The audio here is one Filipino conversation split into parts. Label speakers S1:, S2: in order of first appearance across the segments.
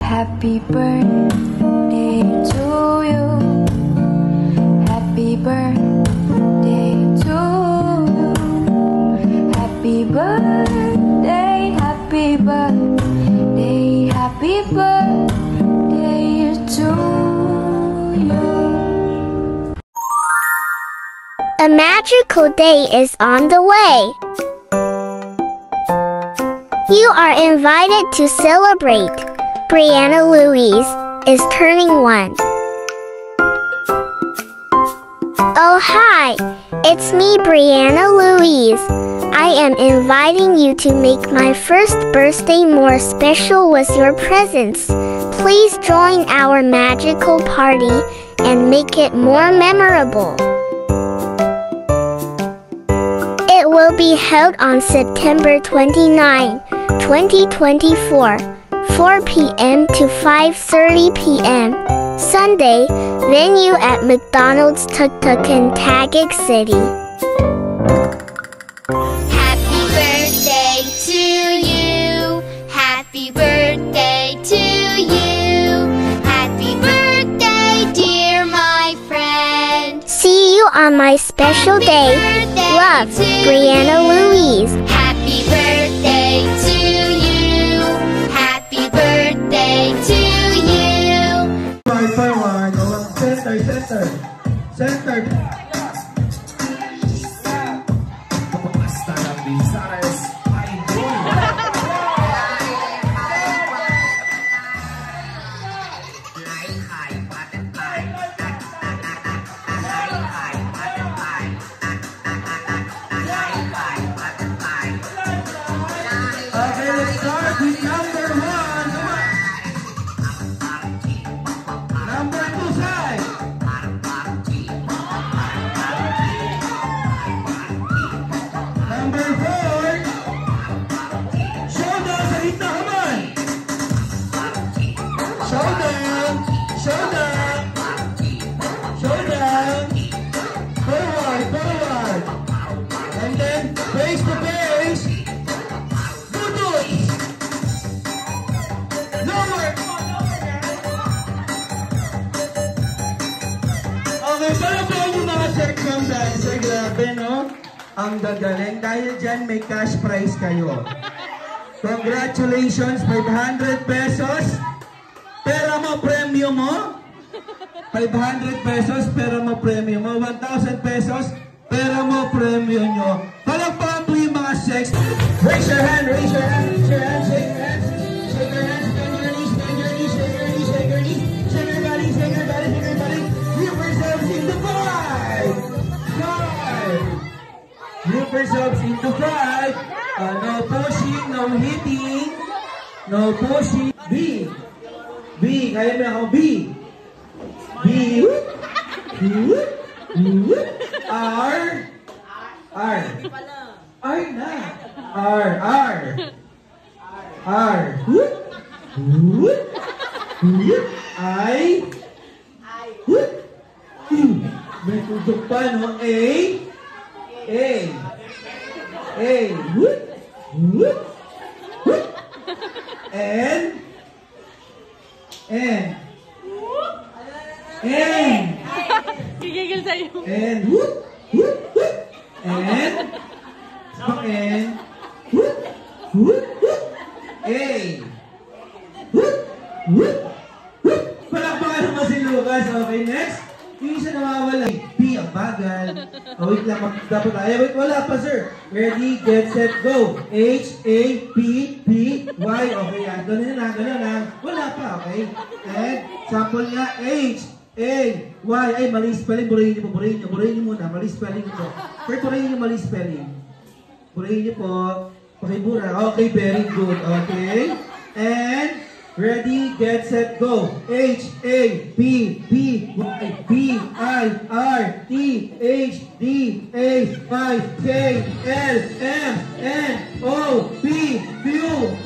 S1: Happy birthday to you. Happy birthday to you. Happy birthday, happy birthday, happy birthday to you.
S2: A magical day is on the way. You are invited to celebrate. Brianna Louise is turning 1. Oh hi, it's me Brianna Louise. I am inviting you to make my first birthday more special with your presence. Please join our magical party and make it more memorable. It will be held on September 29, 2024, 4 p.m. to 5:30 p.m. Sunday, venue at McDonald's Tuk-Tuk in Taguig City.
S3: Happy birthday to you. Happy birthday to you. Happy birthday, dear my friend.
S2: See you on my special day. Love, Brianna Louise.
S3: Happy birthday to you. Happy birthday to you.
S4: Forward, center. Basta ng Visares ay doon. Okay, let's start with number 1. Number 2 side. Number 4. Showdown sa gitna naman. Showdown. Forward. And then face to face. Butut. Lower. Okay, para po yung mga section dancer, grabe no? Ang gagaling. Dahil dyan may cash prize kayo. Congratulations, 500 pesos. Pera mo, premium mo. 500 pesos, pera mo, premium mo. 1,000 pesos, pera mo, premium nyo. Palagpakan po yung mga sex. Raise your hand, shake your hands. Shake your hands, bend your knees, shake your knees. Shake your body. Give yourselves into 5. Give yourselves into 5. No pushing, no hitting. No pushing. B. Kaya mo ako, B. R na. I. May tutok pa, no? A. N.
S5: Gigigil sa'yo.
S4: And A. Palakpakan naman si Lucas. Okay, next. Yung isa nawawala. P, ang bagal. Wait lang, dapat tayo. Wait, wala pa, sir. Ready, get, set, go. H, A, P, P, Y. Okay, yan. Ganun lang. Wala pa, okay? And, sample nga, H, A, Y. Ay, mali spelling. Burahin niyo muna. Mali spelling ito. Pero burahin niyo mali spelling. Burahin niyo po. Pakibura. Okay, very good. Okay. And, ready, get, set, go. H, A, P, P, Y, B, I, R, T, H, D, A, Y, K, L, M, N, O, P, Q,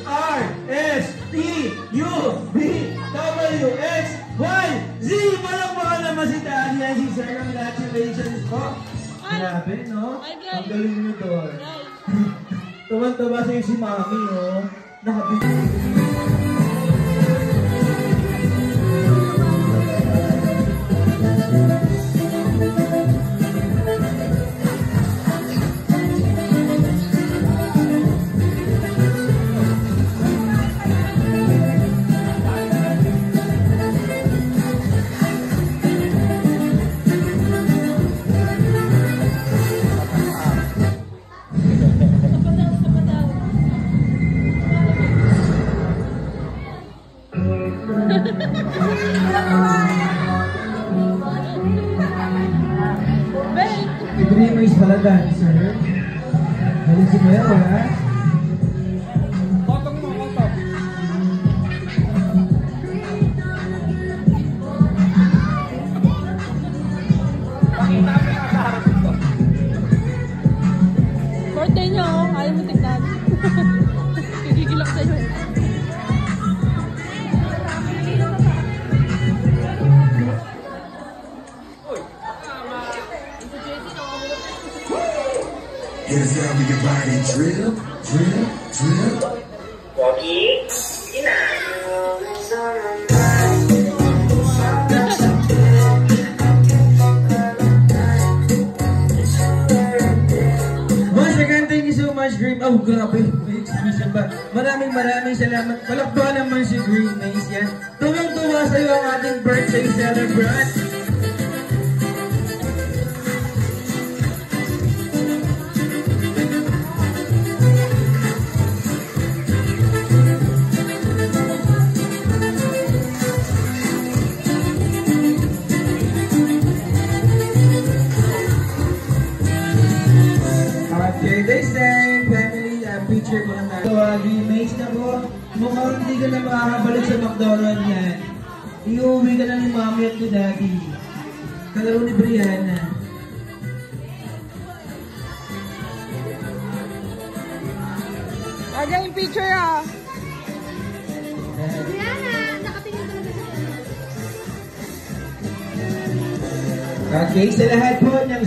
S4: R, S, T, U, V, W, X, Y, Z. Palakpakan naman si Daddy and si Sir. Congratulations po. Grabe, no? Ang galing nyo doon. Tuwan-tuwa sa'yo si Mami, no? Nakabigay. May pala dancer. Galing si Maya, wala?
S6: Potong mo, potong. Pakita mo yung kaharap ito.
S5: Birthday niyo, oh. Ayaw mo tignan. Gigigilak sa'yo eh.
S7: Here's how we get body drip, drip, drip.
S8: Pogi, ina.
S4: Once again, thank you so much, Green. Oh, grabe. May exhibition ba? Maraming salamat. Palakpakan naman si Green Maze yan. Tuwang-tuwa sa'yo ang ating birthday celebrant. They say, family, picture ko lang tayo. So, Greenmates na po, mukhang hindi ka na makakabalik sa McDonald's yan. Iuwi ka na ni Mommy at ni Daddy. Kalaro ni Brianna.
S5: Aga yung picture ah.
S2: Brianna, nakatingin talaga siya.
S4: Okay, sa lahat po ng